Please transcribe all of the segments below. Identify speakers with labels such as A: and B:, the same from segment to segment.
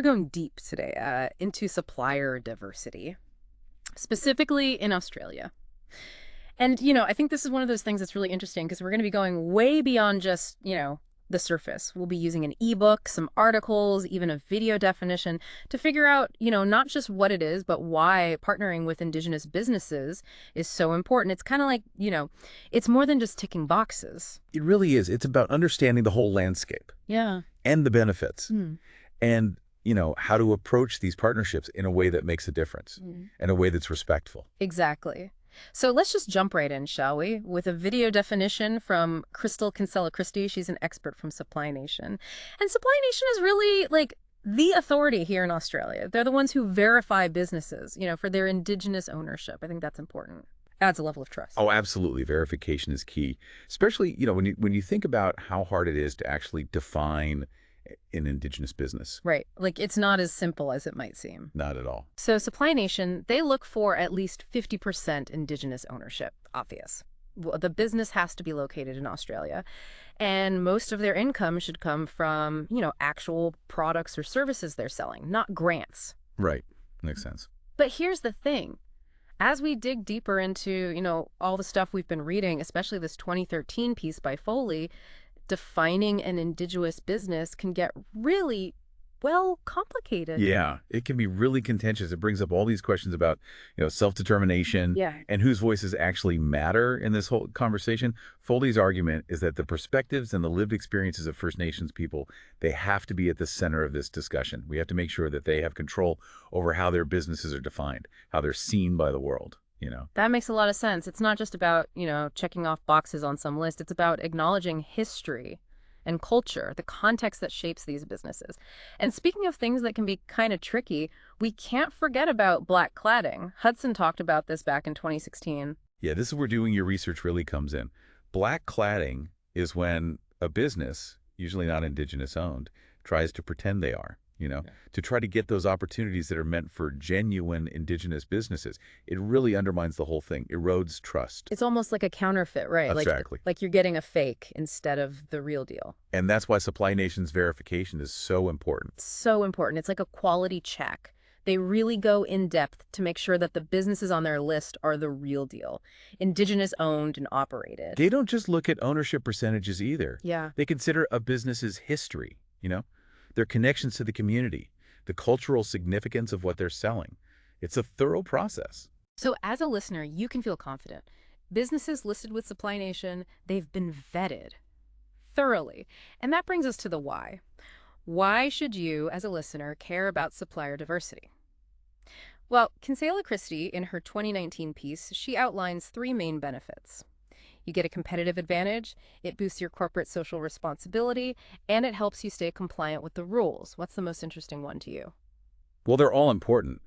A: we're going deep today into supplier diversity, specifically in Australia. And, I think this is one of those things that's really interesting because we're going to be going way beyond just, the surface. We'll be using an ebook, some articles, even a video definition to figure out, not just what it is, but why partnering with Indigenous businesses is so important. It's kind of like, it's more than just ticking boxes.
B: It really is. It's about understanding the whole landscape
A: Yeah.
B: and the benefits
A: Hmm.
B: and, how to approach these partnerships in a way that makes a difference, in a way that's respectful.
A: Exactly. So let's just jump right in, shall we? With a video definition from Crystal Kinsella Christie. She's an expert from Supply Nation. And Supply Nation is really like the authority here in Australia. They're the ones who verify businesses, for their Indigenous ownership. I think that's important. Adds a level of trust.
B: Oh, absolutely. Verification is key, especially, when you think about how hard it is to actually define an Indigenous business.
A: Right. Like it's not as simple as it might seem.
B: Not at all.
A: So Supply Nation, they look for at least 50% Indigenous ownership, obvious. Well, the business has to be located in Australia, and most of their income should come from, actual products or services they're selling, not grants.
B: Right. Makes sense.
A: But here's the thing. As we dig deeper into, all the stuff we've been reading, especially this 2013 piece by Foley, defining an Indigenous business can get really, well, complicated.
B: Yeah, it can be really contentious. It brings up all these questions about, self-determination
A: Yeah.
B: and whose voices actually matter in this whole conversation. Foley's argument is that the perspectives and the lived experiences of First Nations people, they have to be at the center of this discussion. We have to make sure that they have control over how their businesses are defined, how they're seen by the world.
A: That makes a lot of sense. It's not just about, checking off boxes on some list. It's about acknowledging history and culture, the context that shapes these businesses. And speaking of things that can be kind of tricky, we can't forget about black cladding. Hudson talked about this back in 2016.
B: Yeah, this is where doing your research really comes in. Black cladding is when a business, usually not Indigenous owned, tries to pretend they are, to try to get those opportunities that are meant for genuine Indigenous businesses. It really undermines the whole thing, erodes trust.
A: It's almost like a counterfeit, right?
B: Exactly.
A: Like you're getting a fake instead of the real deal.
B: And that's why Supply Nation's verification is so important.
A: So important. It's like a quality check. They really go in depth to make sure that the businesses on their list are the real deal, Indigenous owned and operated.
B: They don't just look at ownership percentages either.
A: Yeah.
B: They consider a business's history, their connections to the community, the cultural significance of what they're selling. It's a thorough process.
A: So as a listener, you can feel confident. Businesses listed with Supply Nation, they've been vetted thoroughly. And that brings us to the why. Why should you, as a listener, care about supplier diversity? Well, Kinsella Christie, in her 2019 piece, she outlines three main benefits. You get a competitive advantage, it boosts your corporate social responsibility, and it helps you stay compliant with the rules. What's the most interesting one to you?
B: Well, they're all important.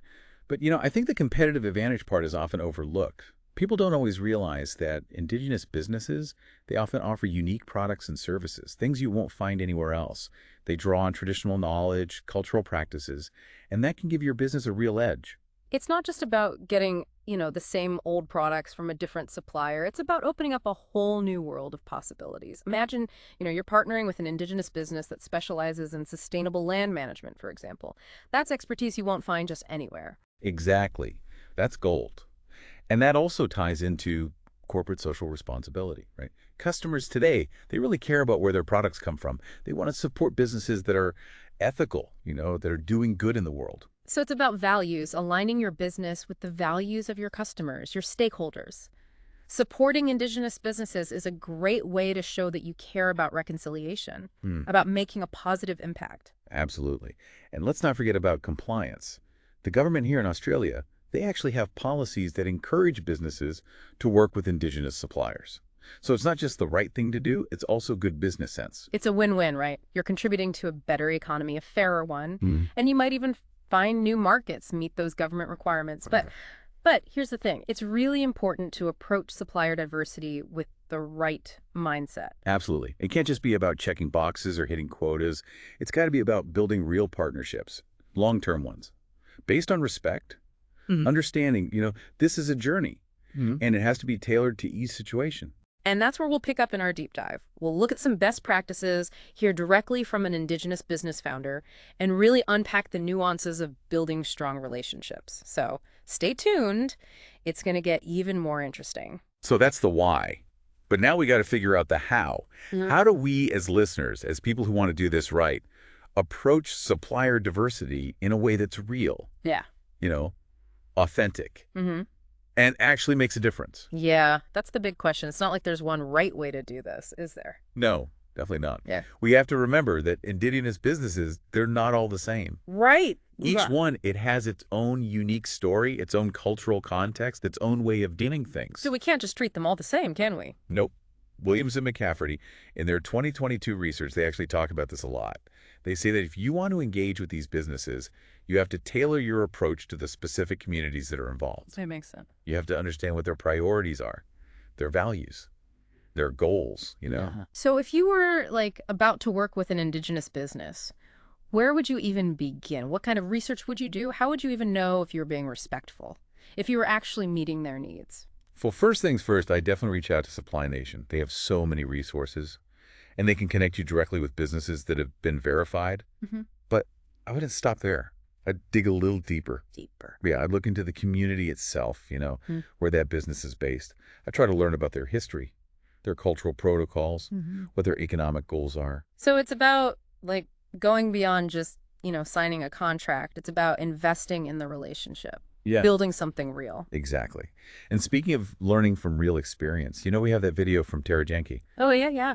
B: But, I think the competitive advantage part is often overlooked. People don't always realize that Indigenous businesses, they often offer unique products and services, things you won't find anywhere else. They draw on traditional knowledge, cultural practices, and that can give your business a real edge.
A: It's not just about getting, the same old products from a different supplier. It's about opening up a whole new world of possibilities. Imagine, you're partnering with an Indigenous business that specializes in sustainable land management, for example. That's expertise you won't find just anywhere.
B: Exactly. That's gold. And that also ties into corporate social responsibility, right? Customers today, they really care about where their products come from. They want to support businesses that are ethical, that are doing good in the world.
A: So it's about values, aligning your business with the values of your customers, your stakeholders. Supporting Indigenous businesses is a great way to show that you care about reconciliation, about making a positive impact.
B: Absolutely. And let's not forget about compliance. The government here in Australia, they actually have policies that encourage businesses to work with Indigenous suppliers. So it's not just the right thing to do, it's also good business sense.
A: It's a win-win, right? You're contributing to a better economy, a fairer one, and you might even find new markets meet those government requirements. But here's the thing. It's really important to approach supplier diversity with the right mindset.
B: Absolutely. It can't just be about checking boxes or hitting quotas. It's got to be about building real partnerships, long-term ones, based on respect, understanding, this is a journey, and it has to be tailored to each situation.
A: And that's where we'll pick up in our deep dive. We'll look at some best practices, hear directly from an Indigenous business founder, and really unpack the nuances of building strong relationships. So stay tuned. It's going to get even more interesting.
B: So that's the why. But now we got to figure out the how. How do we as listeners, as people who want to do this right, approach supplier diversity in a way that's real,
A: Yeah.
B: you know, authentic,
A: Mm-hmm.
B: and actually makes a difference?
A: Yeah, that's the big question. It's not like there's one right way to do this, is there?
B: No, definitely not.
A: Yeah.
B: We have to remember that Indigenous businesses, they're not all the same.
A: Right.
B: Each one, it has its own unique story, its own cultural context, its own way of doing things.
A: So we can't just treat them all the same, can we?
B: Nope. Williams and McCafferty, in their 2022 research, they actually talk about this a lot. They say that if you want to engage with these businesses, you have to tailor your approach to the specific communities that are involved.
A: That makes sense.
B: You have to understand what their priorities are, their values, their goals, you know?
A: So if you were like about to work with an Indigenous business, where would you even begin? What kind of research would you do? How would you even know if you were being respectful, if you were actually meeting their needs?
B: Well, first things first, I definitely reach out to Supply Nation. They have so many resources, and they can connect you directly with businesses that have been verified.
A: Mm-hmm.
B: But I wouldn't stop there. I'd dig a little deeper. Yeah, I'd look into the community itself, you know, where that business is based. I try to learn about their history, their cultural protocols, what their economic goals are.
A: So it's about like going beyond just, signing a contract. It's about investing in the relationship.
B: Yeah,
A: Building something real.
B: exactly. And speaking of learning from real experience, we have that video from Tara Jenke.
A: Oh, yeah, yeah.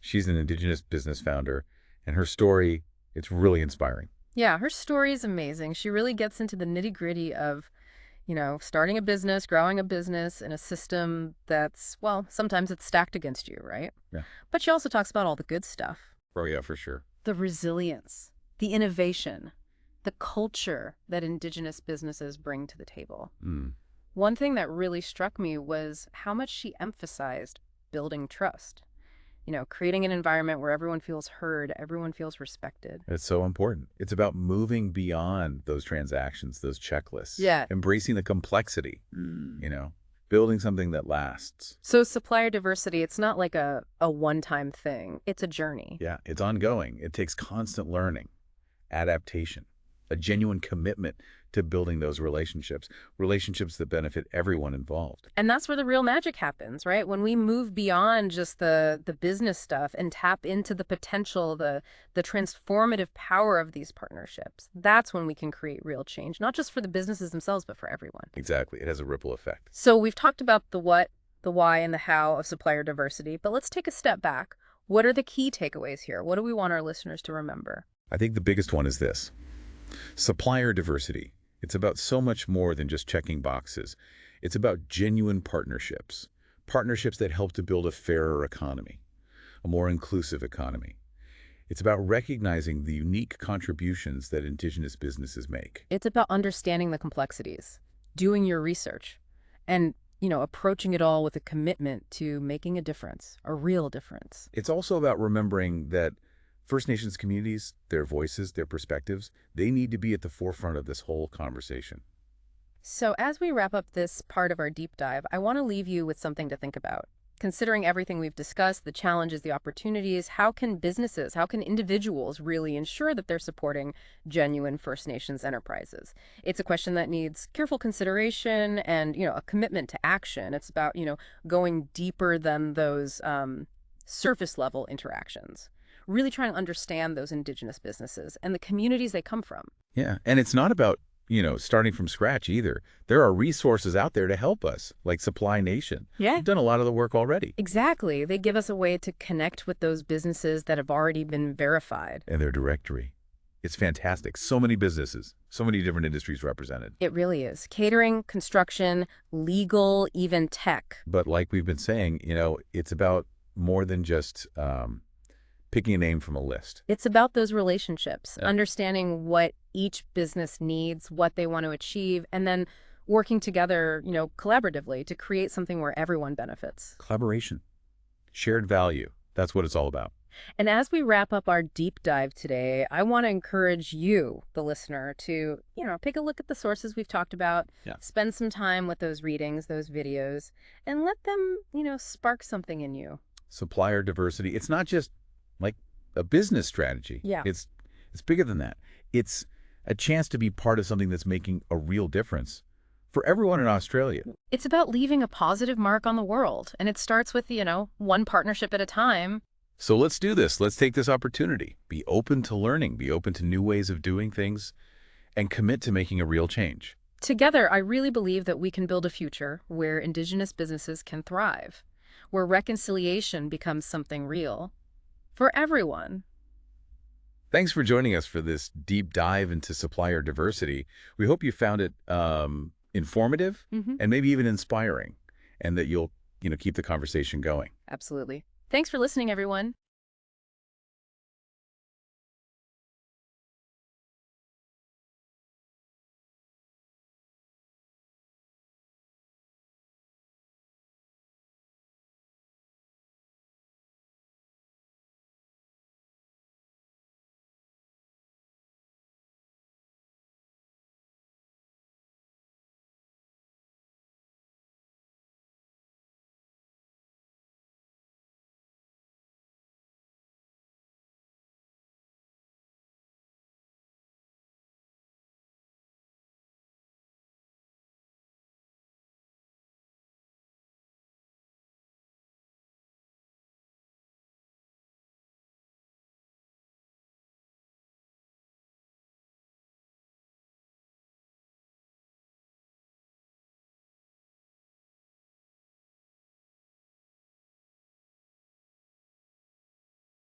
B: She's an Indigenous business founder, and her story, it's really inspiring.
A: Yeah, her story is amazing. She really gets into the nitty-gritty of, starting a business, growing a business in a system that's, well, sometimes it's stacked against you, right?
B: Yeah.
A: But she also talks about all the good stuff.
B: Oh, yeah, for sure.
A: The resilience, the innovation, the culture that Indigenous businesses bring to the table. One thing that really struck me was how much she emphasized building trust. Creating an environment where everyone feels heard, everyone feels respected.
B: It's so important. It's about moving beyond those transactions, those checklists.
A: Yeah.
B: Embracing the complexity, building something that lasts.
A: So supplier diversity, it's not like a one-time thing. It's a journey.
B: Yeah, it's ongoing. It takes constant learning, adaptation, a genuine commitment to building those relationships that benefit everyone involved.
A: And that's where the real magic happens, right? When we move beyond just the business stuff and tap into the potential, the transformative power of these partnerships, that's when we can create real change, not just for the businesses themselves, but for everyone.
B: Exactly. It has a ripple effect.
A: So we've talked about the what, the why, and the how of supplier diversity, but let's take a step back. What are the key takeaways here? What do we want our listeners to remember?
B: I think the biggest one is this. Supplier diversity. It's about so much more than just checking boxes. It's about genuine partnerships that help to build a fairer economy, a more inclusive economy. It's about recognizing the unique contributions that Indigenous businesses make.
A: It's about understanding the complexities, doing your research, and, approaching it all with a commitment to making a difference, a real difference.
B: It's also about remembering that First Nations communities, their voices, their perspectives, they need to be at the forefront of this whole conversation.
A: So as we wrap up this part of our deep dive, I want to leave you with something to think about. Considering everything we've discussed, the challenges, the opportunities, how can businesses, how can individuals really ensure that they're supporting genuine First Nations enterprises? It's a question that needs careful consideration and, a commitment to action. It's about, going deeper than those surface level interactions. Really trying to understand those Indigenous businesses and the communities they come from.
B: Yeah, and it's not about, starting from scratch either. There are resources out there to help us, like Supply Nation.
A: Yeah.
B: We've done a lot of the work already.
A: Exactly. They give us a way to connect with those businesses that have already been verified.
B: And their directory. It's fantastic. So many businesses, so many different industries represented.
A: It really is. Catering, construction, legal, even tech.
B: But like we've been saying, it's about more than just picking a name from a list.
A: It's about those relationships, understanding what each business needs, what they want to achieve, and then working together, collaboratively to create something where everyone benefits.
B: Collaboration. Shared value. That's what it's all about.
A: And as we wrap up our deep dive today, I want to encourage you, the listener, to, take a look at the sources we've talked about,
B: Yeah.
A: spend some time with those readings, those videos, and let them, spark something in you.
B: Supplier diversity. It's not just like a business strategy.
A: Yeah.
B: It's bigger than that. It's a chance to be part of something that's making a real difference for everyone in Australia.
A: It's about leaving a positive mark on the world, and it starts with, one partnership at a time.
B: So let's do this. Let's take this opportunity. Be open to learning, be open to new ways of doing things, and commit to making a real change.
A: Together, I really believe that we can build a future where Indigenous businesses can thrive, where reconciliation becomes something real for everyone.
B: Thanks for joining us for this deep dive into supplier diversity. We hope you found it informative and maybe even inspiring, and that you'll, keep the conversation going.
A: Absolutely. Thanks for listening, everyone.